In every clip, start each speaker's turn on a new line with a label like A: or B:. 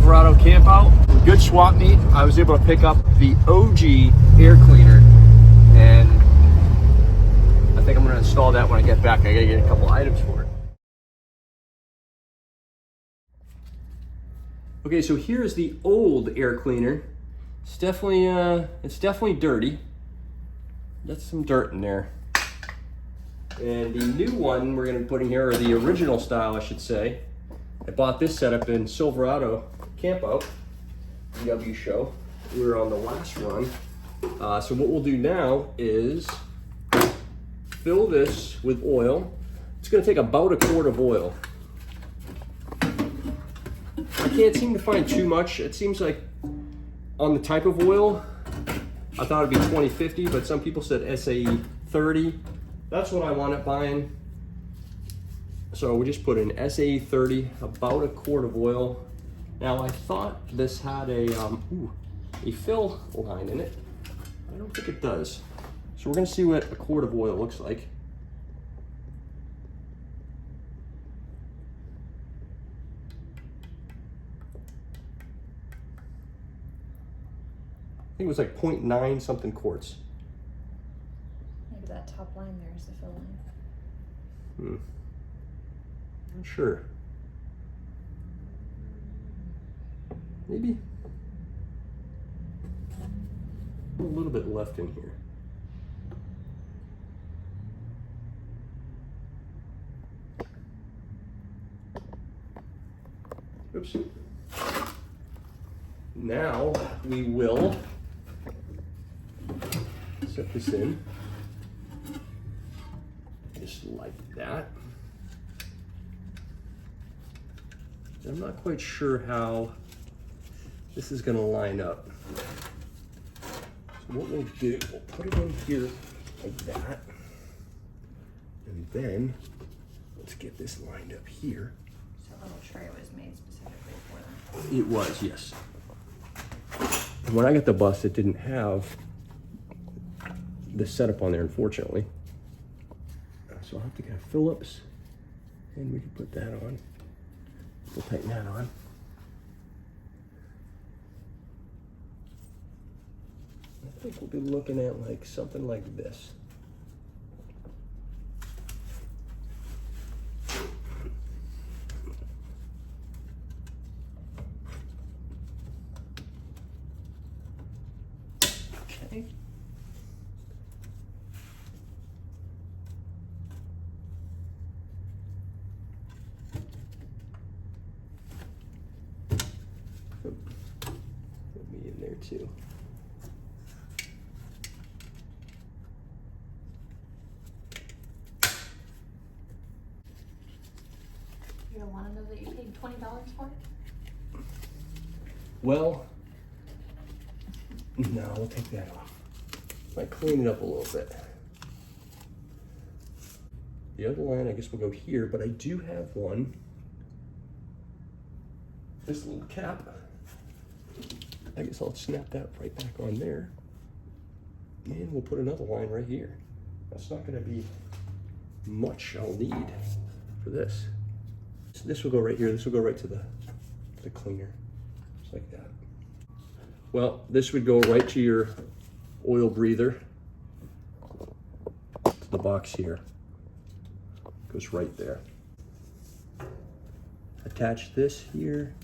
A: Silverado campout. Good swap meet. I was able to pick up the OG air cleaner, and I think I'm going to install that when I get back. I got to get a couple items for it. Okay, so here's the old air cleaner. It's definitely dirty. That's some dirt in there. And the new one we're gonna put in here, or the original style, I should say. I bought this setup in Silverado campout, BW show. We were on the last run. So what we'll do now is fill this with oil. It's gonna take about a quart of oil. I can't seem to find too much. It seems like on the type of oil, I thought it'd be 2050, but some people said SAE 30. That's what I wound up buying. So we just put in SAE 30, about a quart of oil. Now I thought this had a fill line in it. I don't think it does. So we're gonna see what a quart of oil looks like. I think it was like 0.9 something quarts.
B: Maybe that top line there is the fill line.
A: Not sure. Maybe a little bit left in here. Oops. Now we will set this in, just like that. I'm not quite sure how this is gonna line up. So what we'll do, we'll put it in here like that. And then let's get this lined up here.
B: So a little tray was made specifically for that.
A: It was, yes. And when I got the bus, it didn't have the setup on there, unfortunately. So I'll have to get Phillips, and we can put that on. We'll tighten that on. I think we'll be looking at like something like this. Okay. Put me in there too.
B: You don't want to know that you paid $20 for it?
A: Well, no, we'll take that off. Might clean it up a little bit. The other line, I guess, will go here, but I do have one. This little cap. I guess I'll snap that right back on there. And we'll put another line right here. That's not gonna be much I'll need for this. So this will go right here. This will go right to the cleaner, just like that. Well, this would go right to your oil breather. To the box here. Goes right there. Attach this here.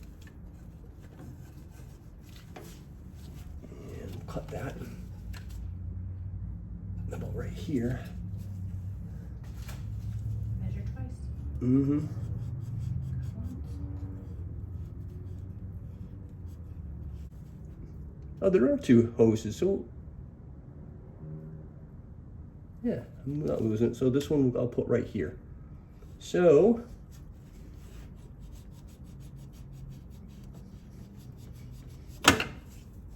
A: And cut that. About right here.
B: Measure twice.
A: Mm-hmm. Oh, there are two hoses, so yeah, I'm not losing it. So this one I'll put right here. So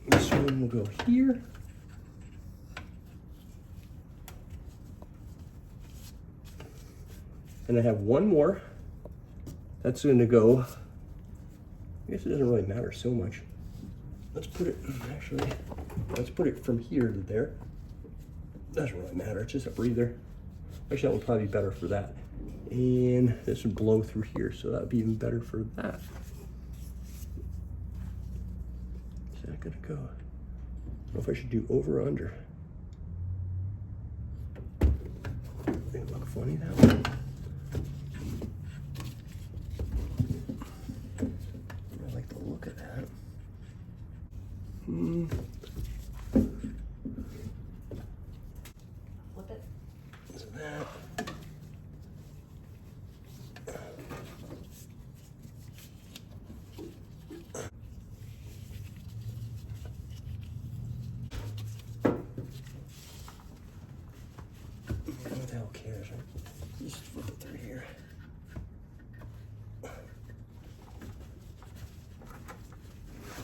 A: this one will go here. And I have one more. That's going to go, I guess it doesn't really matter so much. Let's put it, actually, let's put it from here to there. Doesn't really matter, it's just a breather. Actually, that would probably be better for that. And this would blow through here, so that would be even better for that. that gonna go? I don't know if I should do over or under. It look funny that way. I like the look of that.
B: Flip it.
A: So that. Who the hell cares, right? Just flip it through here.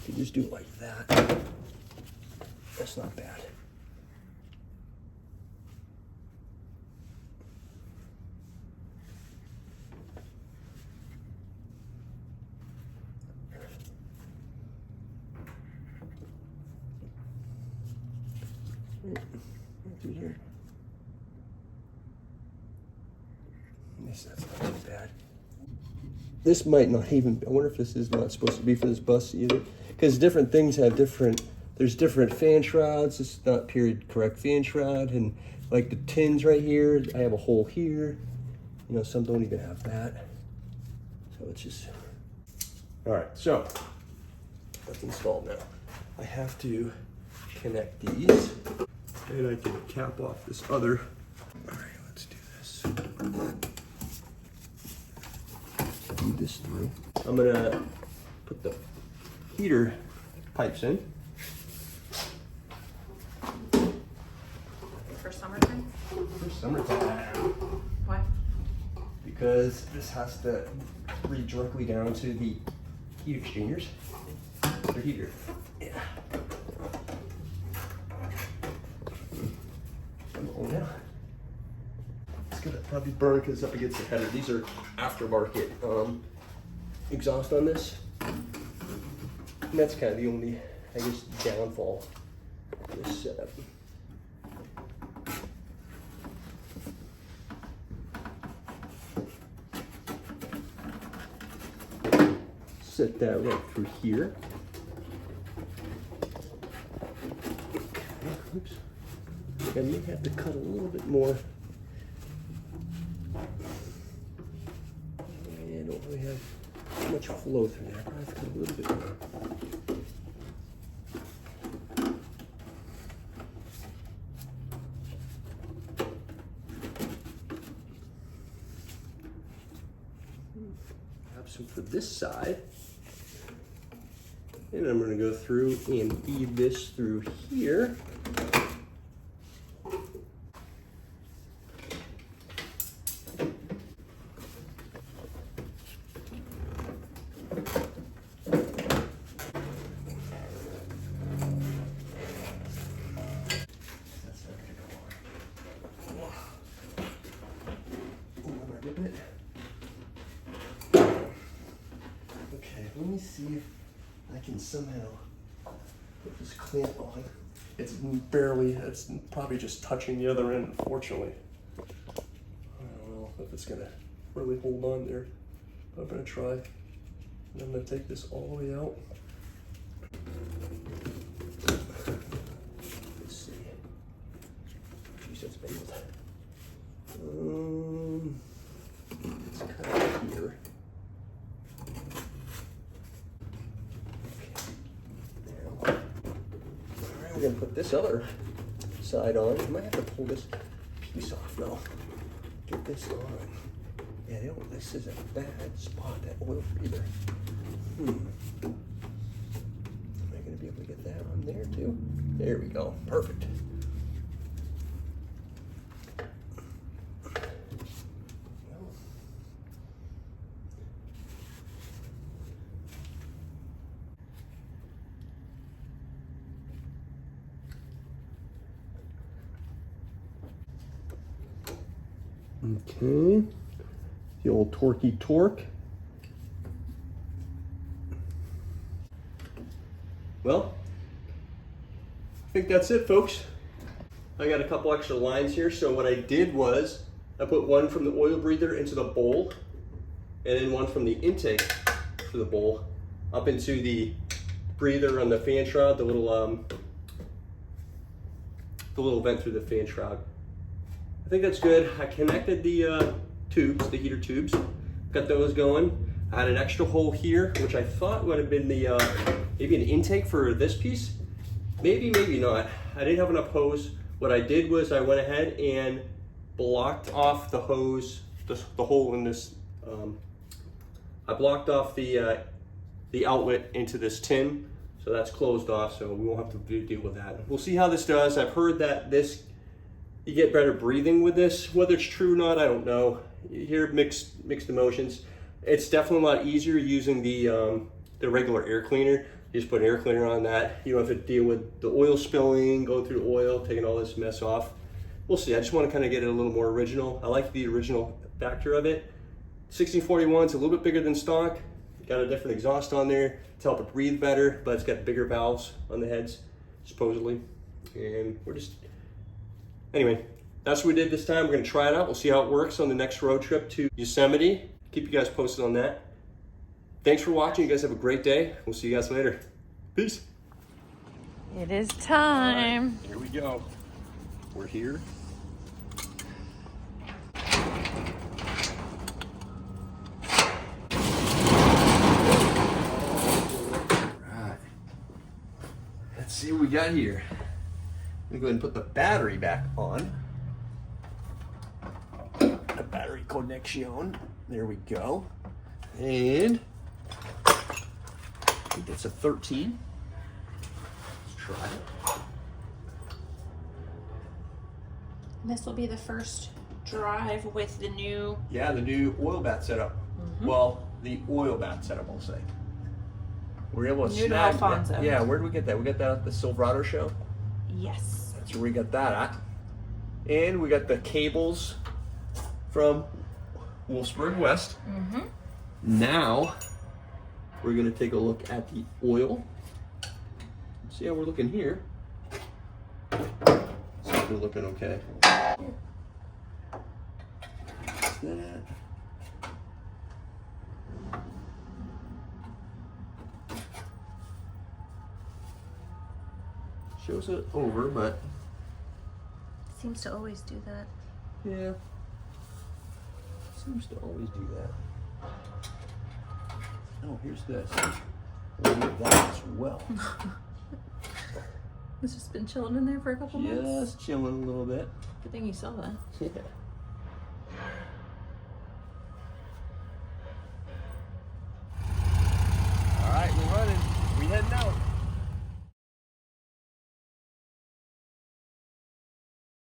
A: You just do it like that. That's not bad. Through here. Yes, that's not too bad. This might not even, I wonder if this is not supposed to be for this bus either. Because different things have different, there's different fan shrouds. This is not period correct fan shroud. And like the tins right here, I have a hole here. You know, some don't even have that. So it's just, all right, so that's installed now. I have to connect these and I can cap off this other. All right, let's do this. Feed this through. I'm gonna put the heater pipes in.
B: For summertime?
A: For summertime.
B: Why?
A: Because this has to read directly down to the heat exchangers. The heater. Yeah. Oh yeah. It's gonna probably burn because it's up against the header. These are aftermarket exhaust on this. And that's kind of the only, I guess, downfall of this setup. Set that right through here. Okay, oops. I may have to cut a little bit more. I don't really have much flow through there. I have to cut a little bit more. Have some for this side. And I'm going to go through and feed this through here. Okay, let me see if I can somehow put this clamp on. It's barely, it's probably just touching the other end, unfortunately. I don't know if it's gonna really hold on there. But I'm gonna try. And I'm gonna take this all the way out. Let's see. Geez, that's big. It's kind of here. We're gonna put this other side on. I might have to pull this piece off though. Get this on. Yeah, this is a bad spot, that oil breather. Am I gonna be able to get that on there too? There we go, perfect. Okay, the old torquey torque. Well, I think that's it, folks. I got a couple extra lines here, so what I did was I put one from the oil breather into the bowl, and then one from the intake to the bowl up into the breather on the fan shroud, the little vent through the fan shroud. I think that's good. I connected the tubes, the heater tubes, got those going. I had an extra hole here, which I thought would have been the maybe an intake for this piece. Maybe, maybe not. I didn't have enough hose. What I did was I went ahead and blocked off the hose, the hole in this. I blocked off the outlet into this tin, so that's closed off, so we won't have to deal with that. We'll see how this does. I've heard that you get better breathing with this. Whether it's true or not, I don't know. You hear mixed emotions. It's definitely a lot easier using the regular air cleaner. You just put an air cleaner on that. You don't have to deal with the oil spilling, going through oil, taking all this mess off. We'll see. I just want to kind of get it a little more original. I like the original factor of it. 1641 is a little bit bigger than stock. Got a different exhaust on there to help it breathe better, but it's got bigger valves on the heads, supposedly. And we're just, anyway, that's what we did this time. We're gonna try it out. We'll see how it works on the next road trip to Yosemite. Keep you guys posted on that. Thanks for watching. You guys have a great day. We'll see you guys later. Peace.
B: It is time.
A: Right, here we go. We're here. Right. Let's see what we got here. I'm gonna go ahead and put the battery back on. The battery connection. There we go. And I think that's a 13. Let's try it.
B: This will be the first drive with the new...
A: Yeah, the new oil bath setup. Mm-hmm. Well, the oil bath setup, I'll say. We're able to snag that. Yeah, where did we get that? We got that at the Silverado show?
B: Yes.
A: That's where we got that at. And we got the cables from Wolfsburg West.
B: Mm-hmm.
A: Now, we're gonna take a look at the oil. See how we're looking here. See if we're looking okay. That. Shows it over, but
B: Seems to always do that.
A: yeah, seems to always do that. Oh, here's this. We'll do that as well.
B: It's just been chilling in there for a couple months.
A: Just chilling a little bit.
B: Good thing you saw that.
A: Yeah. All right, we're running. We heading out.